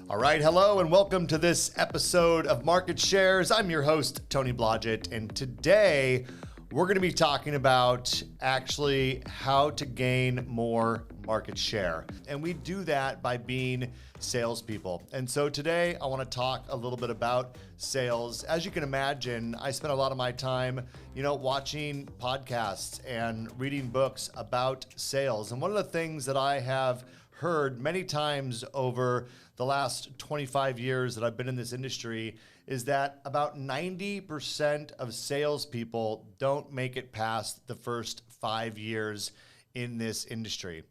All right, hello and welcome to this episode of Market Shares. I'm your host, Tony Blodgett, and today we're going to be talking about actually how to gain more market share. And we do that by being salespeople. And so today I want to talk a little bit about sales. As you can imagine, I spend a lot of my time, watching podcasts and reading books about sales. And one of the things that I have heard many times over the last 25 years that I've been in this industry is that about 90% of salespeople don't make it past the first 5 years in this industry.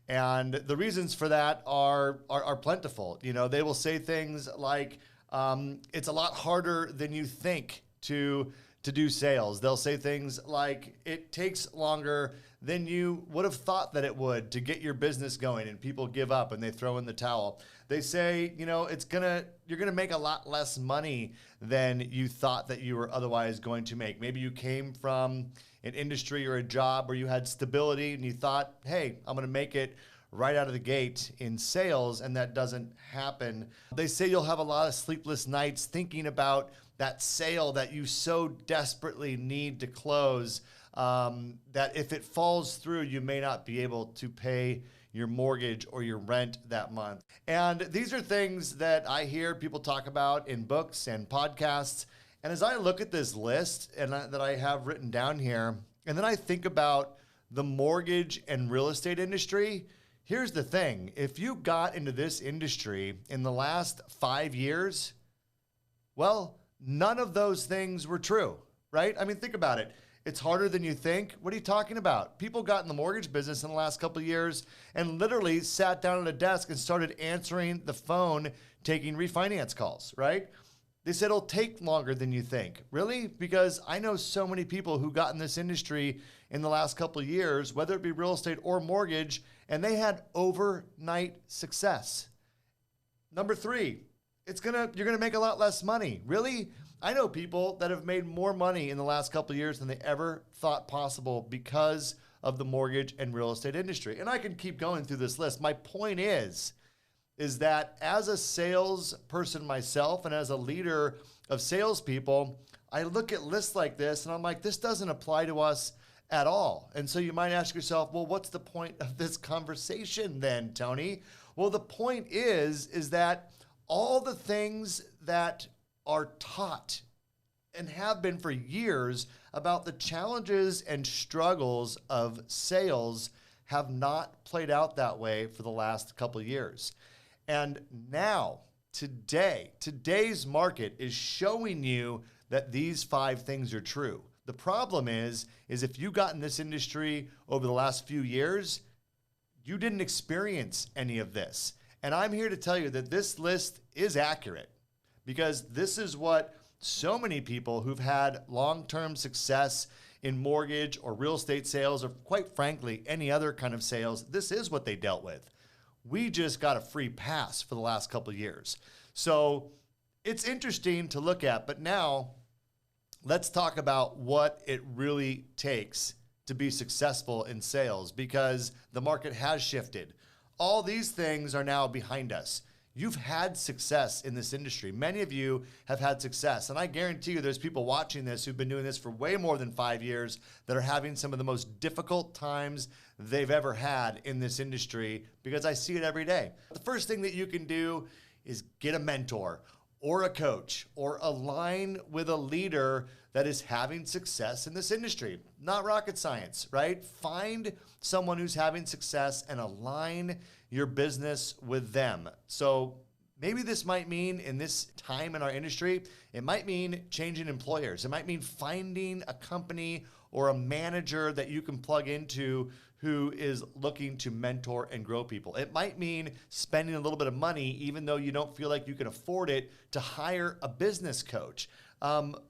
And the reasons for that are plentiful. They will say things like, it's a lot harder than you think to do sales. They'll say things like, it takes longer than you would have thought that it would to get your business going, and people give up and they throw in the towel. They say, you're gonna make a lot less money than you thought that you were otherwise going to make. Maybe you came from an industry or a job where you had stability and you thought, hey, I'm gonna make it right out of the gate in sales, and that doesn't happen. They say you'll have a lot of sleepless nights thinking about that sale that you so desperately need to close, that if it falls through, you may not be able to pay your mortgage or your rent that month. And these are things that I hear people talk about in books and podcasts. And as I look at this list that I have written down here, and then I think about the mortgage and real estate industry, here's the thing. If you got into this industry in the last 5 years, well, none of those things were true, right? I mean, think about it. It's harder than you think. What are you talking about? People got in the mortgage business in the last couple of years and literally sat down at a desk and started answering the phone, taking refinance calls, right? They said it'll take longer than you think. Really? Because I know so many people who got in this industry in the last couple of years, whether it be real estate or mortgage, and they had overnight success. Number three, you're gonna make a lot less money. Really? I know people that have made more money in the last couple of years than they ever thought possible because of the mortgage and real estate industry. And I can keep going through this list. My point is that as a salesperson myself and as a leader of salespeople, I look at lists like this and I'm like, this doesn't apply to us at all. And so you might ask yourself, well, what's the point of this conversation then, Tony? Well, the point is that all the things that are taught and have been for years about the challenges and struggles of sales have not played out that way for the last couple of years. And now, today's market is showing you that these 5 things are true. The problem is if you got in this industry over the last few years, you didn't experience any of this. And I'm here to tell you that this list is accurate, because this is what so many people who've had long-term success in mortgage or real estate sales, or quite frankly, any other kind of sales, this is what they dealt with. We just got a free pass for the last couple of years. So it's interesting to look at, but now let's talk about what it really takes to be successful in sales, because the market has shifted. All these things are now behind us. You've had success in this industry. Many of you have had success. And I guarantee you there's people watching this who've been doing this for way more than 5 years that are having some of the most difficult times they've ever had in this industry, because I see it every day. The first thing that you can do is get a mentor or a coach or align with a leader that is having success in this industry. Not rocket science, right? Find someone who's having success and align your business with them. So maybe this might mean, in this time in our industry, it might mean changing employers. It might mean finding a company or a manager that you can plug into who is looking to mentor and grow people. It might mean spending a little bit of money, even though you don't feel like you can afford it, to hire a business coach.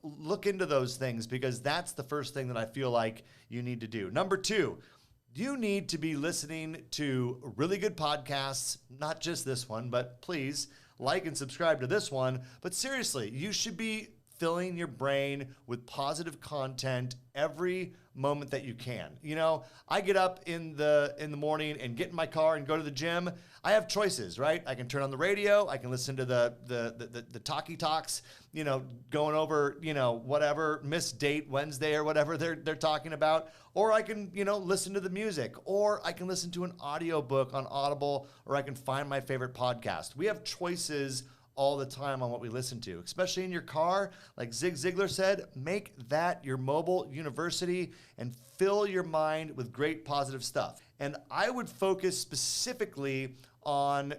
Look into those things, because that's the first thing that I feel like you need to do. Number 2, you need to be listening to really good podcasts, not just this one, but please like and subscribe to this one. But seriously, you should be filling your brain with positive content every moment that you can. I get up in the morning and get in my car and go to the gym. I have choices, right? I can turn on the radio, I can listen to the talkie talks, going over, whatever Miss Date Wednesday or whatever they're talking about, or I can, listen to the music, or I can listen to an audiobook on Audible, or I can find my favorite podcast. We have choices all the time on what we listen to, especially in your car. Like Zig Ziglar said, make that your mobile university and fill your mind with great positive stuff. And I would focus specifically on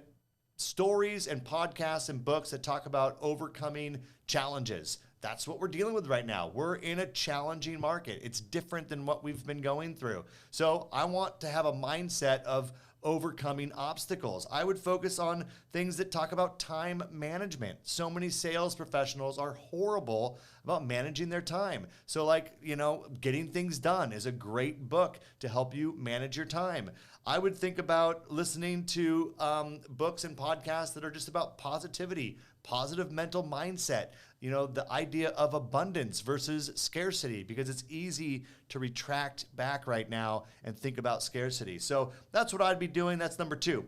stories and podcasts and books that talk about overcoming challenges. That's what we're dealing with right now. We're in a challenging market. It's different than what we've been going through. So I want to have a mindset of overcoming obstacles. I would focus on things that talk about time management. So many sales professionals are horrible about managing their time. So Getting Things Done is a great book to help you manage your time. I would think about listening to books and podcasts that are just about positivity, positive mental mindset, the idea of abundance versus scarcity, because it's easy to retract back right now and think about scarcity. So that's what I'd be doing. That's number 2.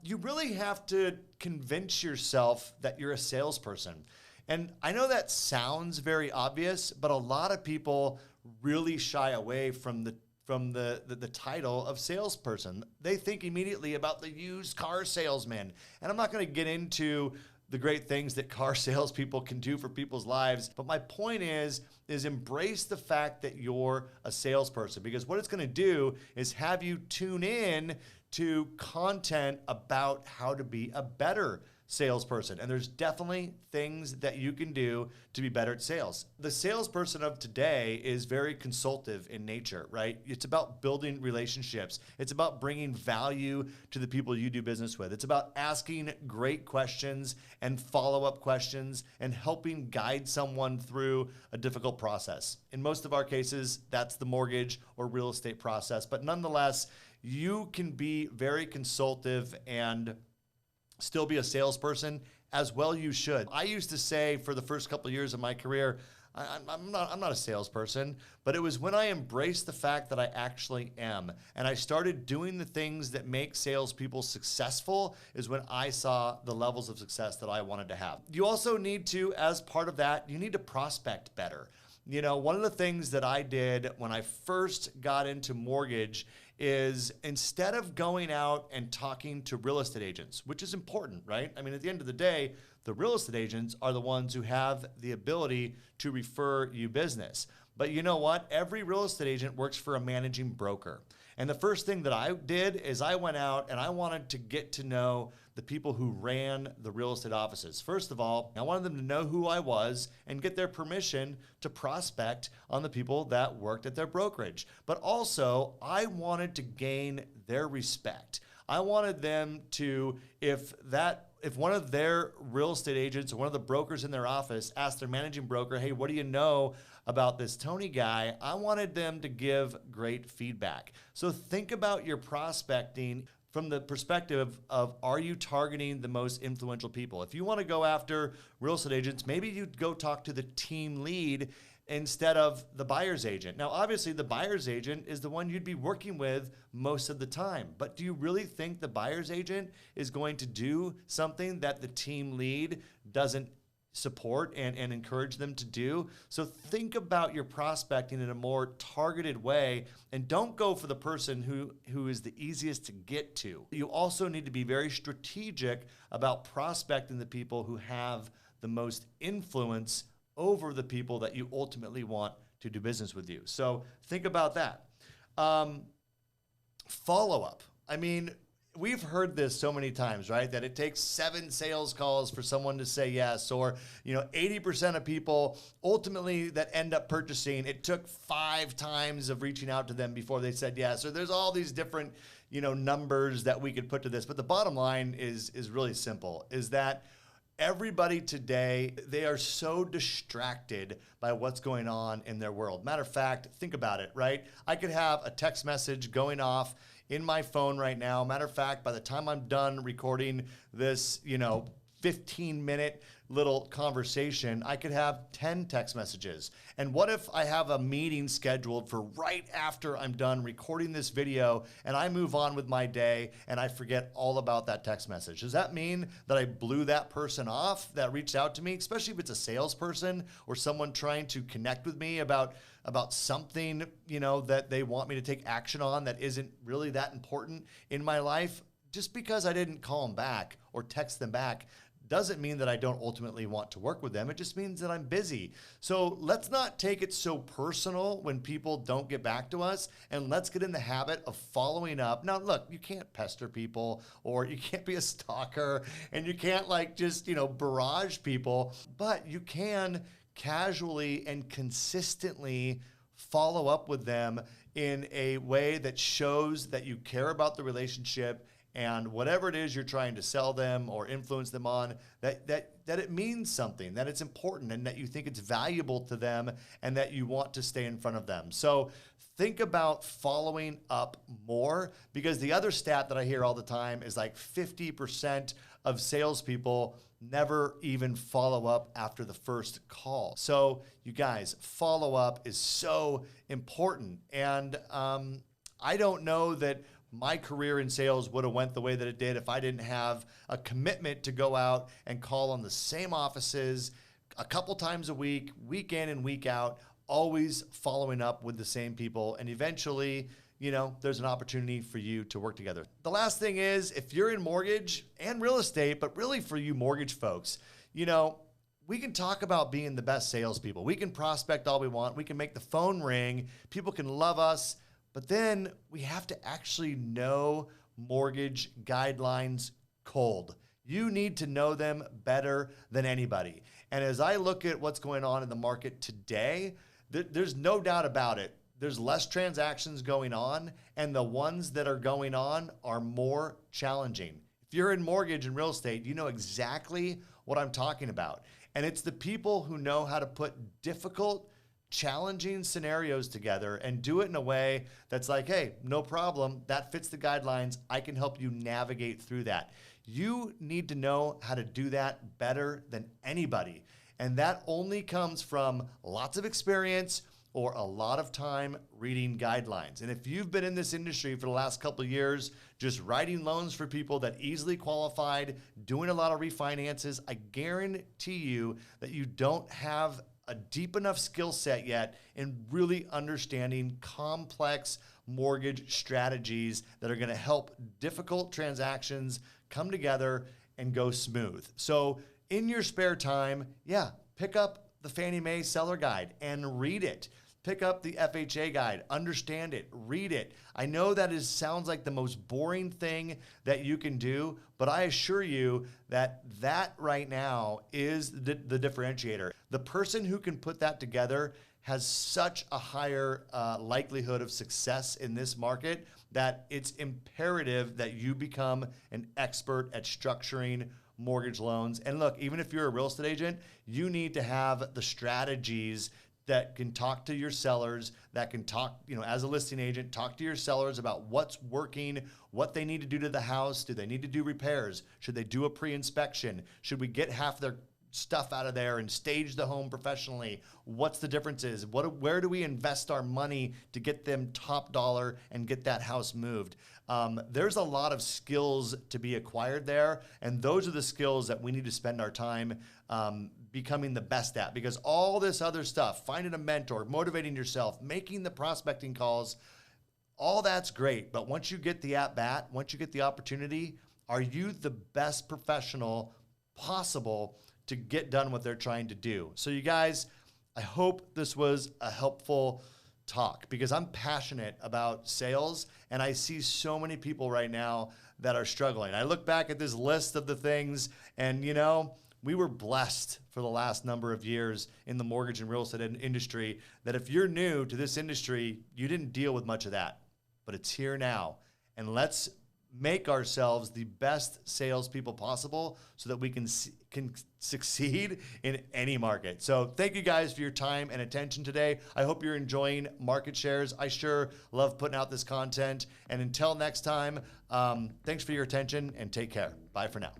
You really have to convince yourself that you're a salesperson. And I know that sounds very obvious, but a lot of people really shy away from the title of salesperson. They think immediately about the used car salesman. And I'm not going to get into the great things that car salespeople can do for people's lives. But my point is embrace the fact that you're a salesperson, because what it's going to do is have you tune in to content about how to be a better salesperson. And there's definitely things that you can do to be better at sales. The salesperson of today is very consultative in nature, right? It's about building relationships. It's about bringing value to the people you do business with. It's about asking great questions and follow-up questions and helping guide someone through a difficult process. In most of our cases, that's the mortgage or real estate process. But nonetheless, you can be very consultative and still be a salesperson. As well you should. I used to say for the first couple of years of my career, I'm not a salesperson, but it was when I embraced the fact that I actually am, and I started doing the things that make salespeople successful, is when I saw the levels of success that I wanted to have. You also need to, as part of that, you need to prospect better. One of the things that I did when I first got into mortgage is, instead of going out and talking to real estate agents, which is important, right? I mean, at the end of the day, the real estate agents are the ones who have the ability to refer you business. But you know what? Every real estate agent works for a managing broker. And the first thing that I did is I went out and I wanted to get to know the people who ran the real estate offices. First of all, I wanted them to know who I was and get their permission to prospect on the people that worked at their brokerage. But also, I wanted to gain their respect. I wanted them to, if one of their real estate agents or one of the brokers in their office asked their managing broker, hey, what do you know about this Tony guy? I wanted them to give great feedback. So think about your prospecting from the perspective of, are you targeting the most influential people? If you want to go after real estate agents, maybe you'd go talk to the team lead instead of the buyer's agent. Now, obviously, the buyer's agent is the one you'd be working with most of the time. But do you really think the buyer's agent is going to do something that the team lead doesn't support and encourage them to do? So think about your prospecting in a more targeted way, and don't go for the person who is the easiest to get to. You also need to be very strategic about prospecting the people who have the most influence over the people that you ultimately want to do business with you. So think about that. Follow-up. I mean, we've heard this so many times, right? That it takes 7 sales calls for someone to say yes, or 80% of people ultimately that end up purchasing, it took 5 times of reaching out to them before they said yes. Or there's all these different numbers that we could put to this, but the bottom line is really simple: is that everybody today, they are so distracted by what's going on in their world. Matter of fact, think about it, right? I could have a text message going off in my phone right now. Matter of fact, by the time I'm done recording this, 15-minute little conversation, I could have 10 text messages. And what if I have a meeting scheduled for right after I'm done recording this video and I move on with my day and I forget all about that text message? Does that mean that I blew that person off that reached out to me, especially if it's a salesperson or someone trying to connect with me about something, that they want me to take action on that isn't really that important in my life? Just because I didn't call them back or text them back doesn't mean that I don't ultimately want to work with them. It just means that I'm busy. So let's not take it so personal when people don't get back to us, and let's get in the habit of following up. Now, look, you can't pester people, or you can't be a stalker, and you can't just, barrage people, but you can casually and consistently follow up with them in a way that shows that you care about the relationship and whatever it is you're trying to sell them or influence them on, that it means something, that it's important, and that you think it's valuable to them, and that you want to stay in front of them. So think about following up more, because the other stat that I hear all the time is 50% of salespeople never even follow up after the first call. So you guys, follow up is so important. And I don't know that my career in sales would have went the way that it did if I didn't have a commitment to go out and call on the same offices a couple times a week, week in and week out, always following up with the same people. And eventually, there's an opportunity for you to work together. The last thing is, if you're in mortgage and real estate, but really for you mortgage folks, we can talk about being the best salespeople. We can prospect all we want. We can make the phone ring. People can love us. But then we have to actually know mortgage guidelines cold. You need to know them better than anybody. And as I look at what's going on in the market today, there's no doubt about it. There's less transactions going on, and the ones that are going on are more challenging. If you're in mortgage and real estate, you know exactly what I'm talking about. And it's the people who know how to put difficult, challenging scenarios together and do it in a way that's hey, no problem, that fits the guidelines, I can help you navigate through that. You need to know how to do that better than anybody. And that only comes from lots of experience or a lot of time reading guidelines. And if you've been in this industry for the last couple of years, just writing loans for people that easily qualified, doing a lot of refinances, I guarantee you that you don't have a deep enough skill set yet in really understanding complex mortgage strategies that are going to help difficult transactions come together and go smooth. So in your spare time, pick up the Fannie Mae Seller Guide and read it. Pick up the FHA guide, understand it, read it. I know that sounds like the most boring thing that you can do, but I assure you that right now is the differentiator. The person who can put that together has such a higher likelihood of success in this market that it's imperative that you become an expert at structuring mortgage loans. And look, even if you're a real estate agent, you need to have the strategies that can talk to your sellers, that can talk, as a listing agent, talk to your sellers about what's working, what they need to do to the house. Do they need to do repairs? Should they do a pre-inspection? Should we get half their stuff out of there and stage the home professionally? What's the differences? Where do we invest our money to get them top dollar and get that house moved? There's a lot of skills to be acquired there, and those are the skills that we need to spend our time becoming the best at, because all this other stuff, finding a mentor, motivating yourself, making the prospecting calls, all that's great. But once you get the at-bat, once you get the opportunity, are you the best professional possible to get done what they're trying to do? So you guys, I hope this was a helpful talk, because I'm passionate about sales and I see so many people right now that are struggling. I look back at this list of the things, and we were blessed for the last number of years in the mortgage and real estate industry that if you're new to this industry, you didn't deal with much of that, but it's here now. And let's make ourselves the best salespeople possible so that we can succeed in any market. So thank you guys for your time and attention today. I hope you're enjoying Market Shares. I sure love putting out this content. And until next time, thanks for your attention and take care. Bye for now.